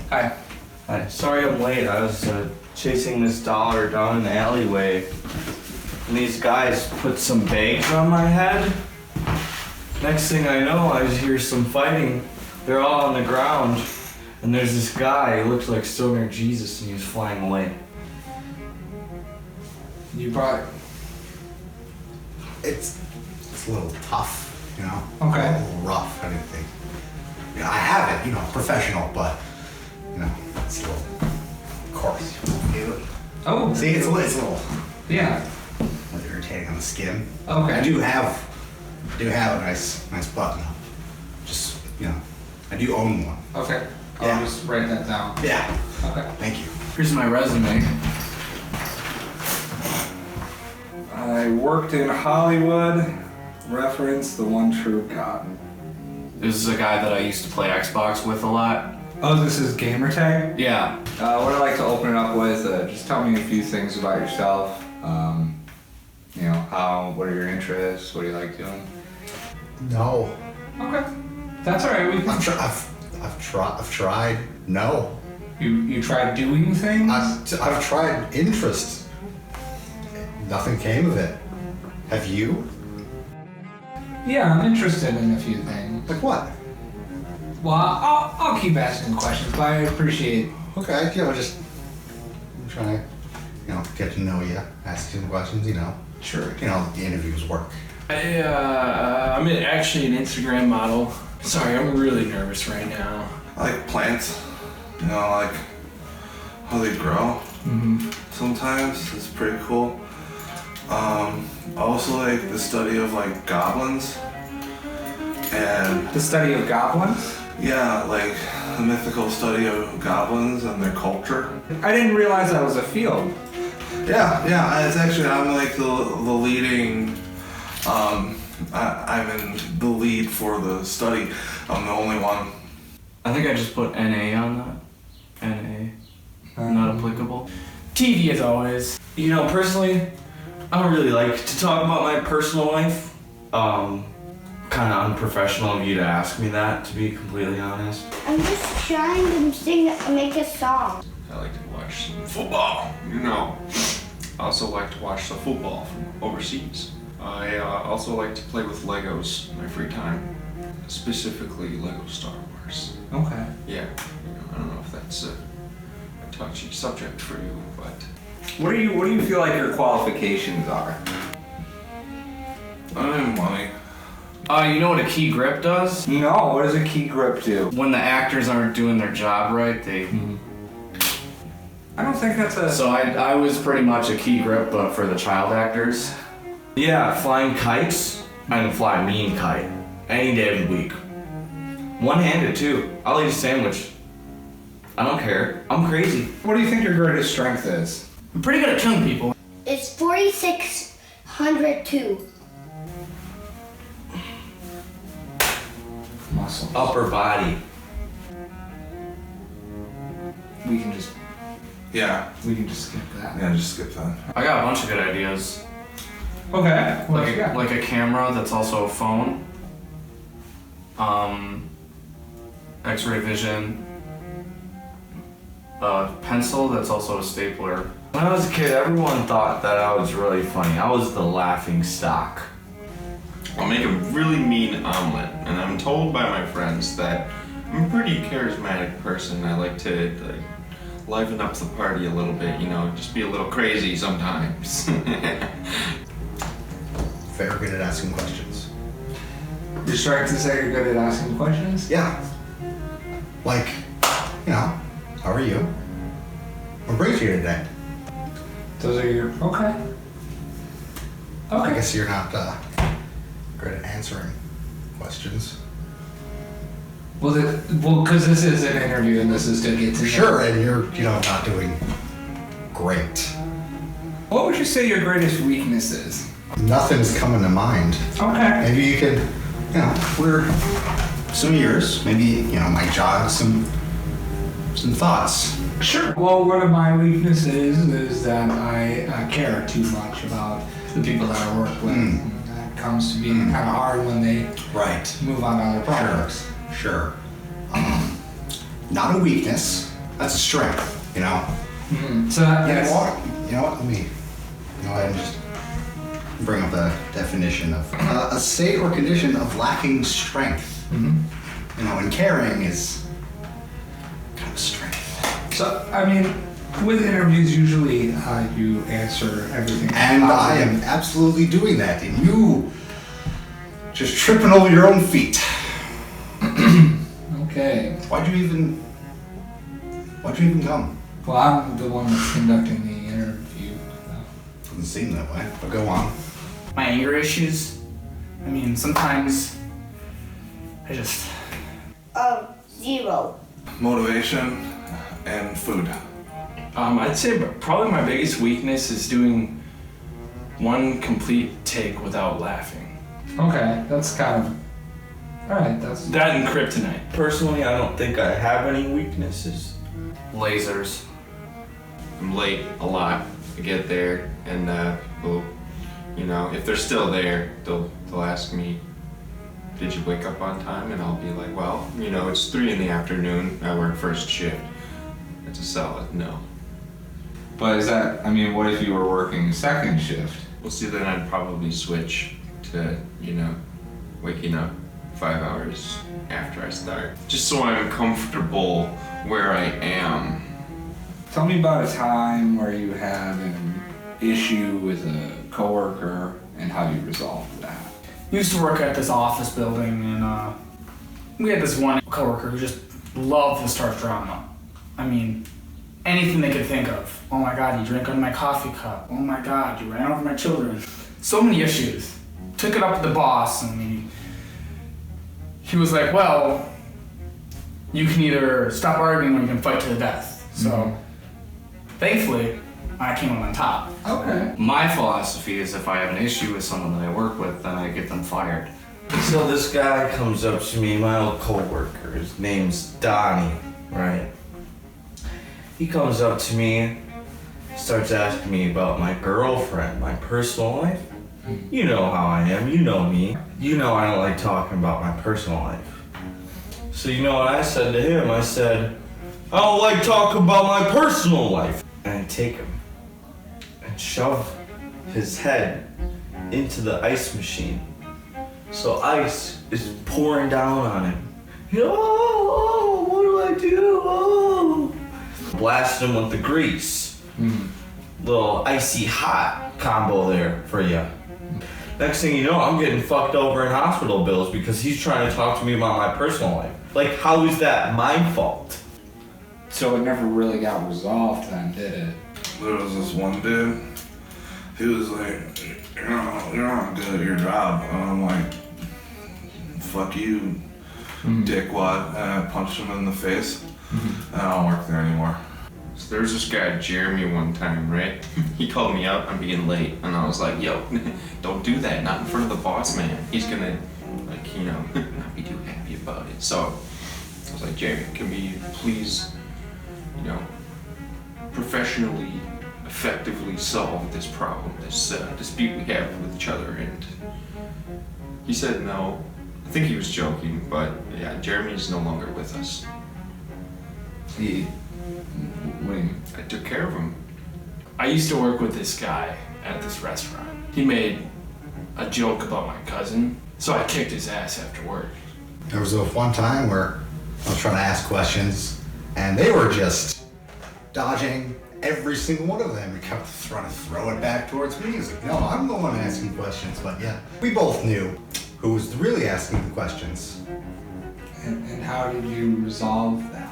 Hi. Hi. Sorry I'm late. I was chasing this dollar down in the alleyway, and these guys put some bags on my head. Next thing I know, I hear some fighting. They're all on the ground, and there's this guy. He looks like Stoner Jesus, and he was flying away. You brought... It's a little tough, you know? Okay. A little rough, I didn't think. I have it, professional, but, it's a little, of course. Oh. See, it's a little Yeah. irritating on the skin. Okay. I do have a nice button up. Just, I do own one. Okay. Yeah. I'll just write that down. Yeah. Okay. Thank you. Here's my resume. I worked in Hollywood. Reference the one true God. This is a guy that I used to play Xbox with a lot. Oh, this is gamer tag? Yeah. What I like to open it up with, just tell me a few things about yourself. What are your interests? What do you like doing? No. Okay. That's alright. We can. I've tried. No. You tried doing things? I've tried interest. Nothing came of it. Have you? Yeah, I'm interested in a few things. Like what? Well, I'll keep asking questions, but I appreciate. Okay, just I'm trying to, get to know you, ask you some questions, Sure. The interviews work. I'm actually an Instagram model. Sorry, I'm really nervous right now. I like plants, like how they grow. Mm-hmm. Sometimes it's pretty cool. I also like the study of like goblins and The study of goblins? yeah, like the mythical study of goblins and their culture. I didn't realize that was a field. Yeah, it's actually I'm like the leading. I'm in the lead for the study. I'm the only one. I think I just put NA on that. NA. Not applicable. TV as always. Personally, I don't really like to talk about my personal life. Kind of unprofessional of you to ask me that, to be completely honest. I'm just trying to make a song. I like to watch some football, I also like to watch the football from overseas. I also like to play with Legos in my free time, specifically Lego Star Wars. Okay. Yeah, I don't know if that's a touchy subject for you, but... What do you feel like your qualifications are? I don't have money. You know what a key grip does? No, what does a key grip do? When the actors aren't doing their job right, they... I don't think that's a... So I was pretty much a key grip, but for the child actors. Yeah, flying kites. I can fly a mean kite. Any day of the week. One-handed, too. I'll eat a sandwich. I don't care. I'm crazy. What do you think your greatest strength is? I'm pretty good at killing people. It's 4,602. Muscles. Upper body. We can just skip that. Yeah, just skip that. I got a bunch of good ideas. Okay. What you got? Like a camera that's also a phone. X-ray vision. A pencil that's also a stapler. When I was a kid, everyone thought that I was really funny. I was the laughing stock. I'll make a really mean omelet, and I'm told by my friends that I'm a pretty charismatic person. I like to liven up the party a little bit, just be a little crazy sometimes. Very good at asking questions. You're trying to say you're good at asking questions? Yeah. Like, how are you? What brings you here today? Those are your... Okay. I guess you're not good at answering questions. Well, because this is an interview and this is to get to know. Sure, and you're, not doing great. What would you say your greatest weakness is? Nothing's coming to mind. Okay. Maybe you could, we're some years, maybe, might jog some thoughts. Sure. Well, one of my weaknesses is that I care too much about the people that I work with. That comes to being kind of hard when they Right. move on to other projects. Sure. Not a weakness, That's a strength, you know? So You that's, know what? You know what? Let me go ahead and just bring up the definition of a state or condition of lacking strength. You know, and caring is kind of strength. so I mean, with interviews, usually you answer everything. And I am absolutely doing that. And you just tripping over your own feet. Okay. Why'd you even come? Well, I'm the one that's conducting the interview. Doesn't seem that way, but go on. My anger issues. I mean, sometimes I just. 0. Motivation and food. I'd say probably my biggest weakness is doing one complete take without laughing. Okay, that's kind of. Alright, that's. That and kryptonite. Personally, I don't think I have any weaknesses. Lasers. I'm late a lot. I get there and they'll, you know, if they're still there, they'll ask me, did you wake up on time? And I'll be like, well, you know, it's 3 PM. I work first shift. It's a solid no. But is that, I mean, what if you were working second shift? Well, see, then I'd probably switch to, you know, waking up 5 hours after I start. Just so I'm comfortable where I am. Tell me about a time where you had an issue with a coworker and how you resolved that. Used to work at this office building, and we had this one coworker who just loved to start drama. I mean, anything they could think of. Oh my God, you drank on my coffee cup. Oh my God, you ran over my children. So many issues. Took it up with the boss, and he was like, well, you can either stop arguing or you can fight to the death. So, thankfully, I came out on top. Okay. My philosophy is if I have an issue with someone that I work with, then I get them fired. So this guy comes up to me, my old coworker. His name's Donnie, right? He comes up to me, starts asking me about my girlfriend, my personal life. You know how I am, you know me. You know I don't like talking about my personal life. So you know what I said to him? I said, I don't like talking about my personal life. And I take him and shove his head into the ice machine. So ice is pouring down on him. Oh, what do I do? Oh. Blast him with the grease. Little icy hot combo there for you. Next thing you know, I'm getting fucked over in hospital bills because he's trying to talk to me about my personal life. Like, how is that my fault? So it never really got resolved then, did it? There was this one dude. He was like, you're not good at your job. And I'm like, fuck you, dickwad. And I punched him in the face. And I don't work there anymore. So there was this guy, Jeremy, one time, right? He called me out, I'm being late, and I was like, yo, don't do that, not in front of the boss man. He's gonna, like, you know, not be too happy about it. So I was like, Jeremy, can we please, you know, professionally, effectively solve this problem, this dispute we have with each other? And he said no. I think he was joking, but yeah, Jeremy's no longer with us. What do you mean? I took care of him. I used to work with this guy at this restaurant. He made a joke about my cousin, so I kicked his ass after work. There was one time where I was trying to ask questions, and they were just dodging every single one of them. He kept trying to throw it back towards me. He was like, no, I'm the one asking questions. But yeah, we both knew who was really asking the questions. And how did you resolve that?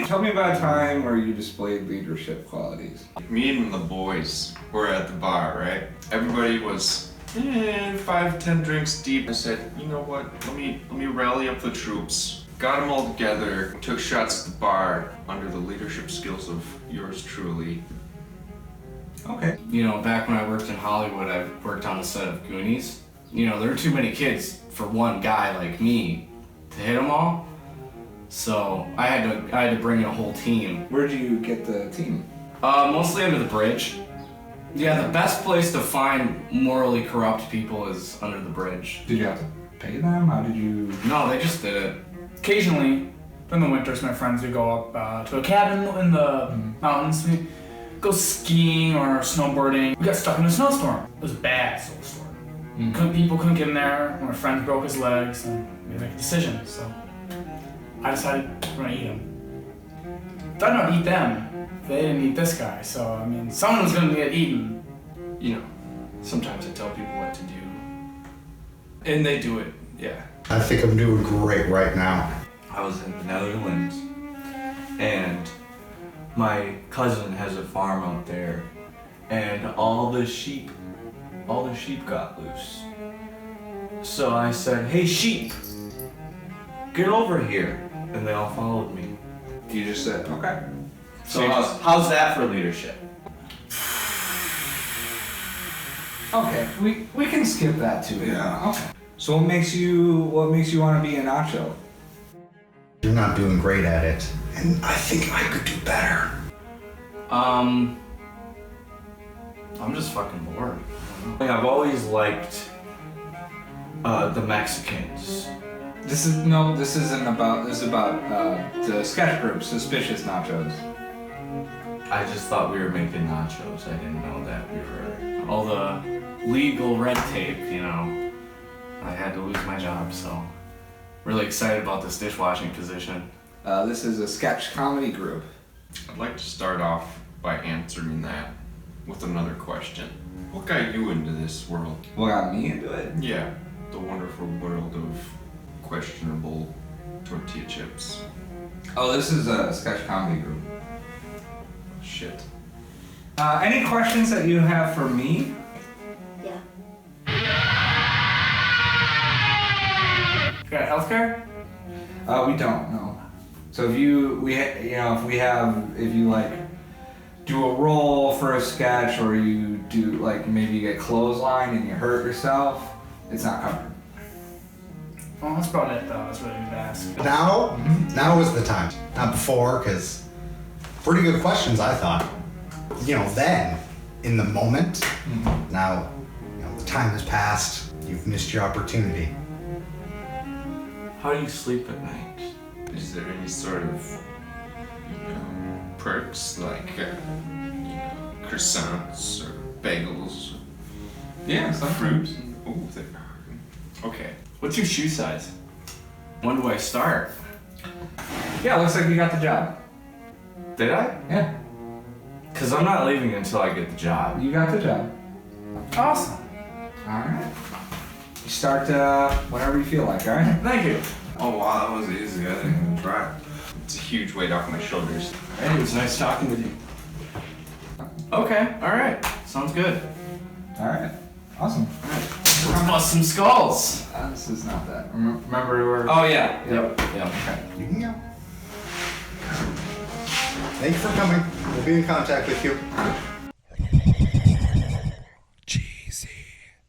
Tell me about a time where you displayed leadership qualities. Me and the boys were at the bar, right? Everybody was 5-10 drinks deep. I said, you know what? Let me rally up the troops. Got them all together. Took shots at the bar under the leadership skills of yours truly. Okay. You know, back when I worked in Hollywood, I worked on the set of Goonies. You know, there were too many kids for one guy like me to hit them all. So I had to bring in a whole team. Where'd you get the team? Mostly under the bridge. Yeah, the best place to find morally corrupt people is under the bridge. Did you have to pay them? How did you? No, they just did it. occasionally, in the winters, my friends would go up to a cabin in the mountains. We go skiing or snowboarding. We got stuck in a snowstorm. It was a bad snowstorm. People couldn't get in there. My friend broke his legs, and we had to make a decision. So I decided we're gonna eat them. Thought I'd not eat them. They didn't eat this guy. So I mean, someone was gonna get eaten. You know, sometimes I tell people what to do, and they do it. Yeah. I think I'm doing great right now. I was in the Netherlands, and my cousin has a farm out there, and all the sheep got loose. So I said, "Hey sheep, get over here," and they all followed me. You just said, okay. So how's that for leadership? Okay, we can skip that too. Yeah. Okay. So what makes you want to be a nacho? You're not doing great at it, and I think I could do better. I'm just fucking bored. I've always liked the Mexicans. This is about the sketch group Suspicious Nachos. I just thought we were making nachos. I didn't know that we were. All the legal red tape, you know. I had to lose my job, so really excited about this dishwashing position. This is a sketch comedy group. I'd like to start off by answering that with another question. What got you into this world? What got me into it? Yeah, the wonderful world of questionable tortilla chips. Oh, this is a sketch comedy group. Shit. Any questions that you have for me? Yeah. You got healthcare? We don't know. So if you like do a roll for a sketch, or you do like maybe you get clothesline and you hurt yourself, it's not covered. Well, that's about it, though. That's really good to ask. Now is the time. Not before, because pretty good questions, I thought. Then, in the moment. Now, the time has passed. You've missed your opportunity. How do you sleep at night? Is there any sort of, perks like, croissants or bagels? Yeah, some Fruit? Ooh, okay. What's your shoe size? When do I start? Yeah, looks like you got the job. Did I? Yeah, Because I'm not leaving until I get the job. you got the job. Awesome. All right. You start whenever you feel like. All right. Thank you. Oh wow, that was easy. I didn't even try. It's a huge weight off my shoulders. Hey, it was nice talking with you. Okay, alright. Sounds good. All right. Awesome. Let's bust some skulls. This is not that. Remember where? Oh, yeah. Yep. Okay. You can go. Thank you for coming. We'll be in contact with you.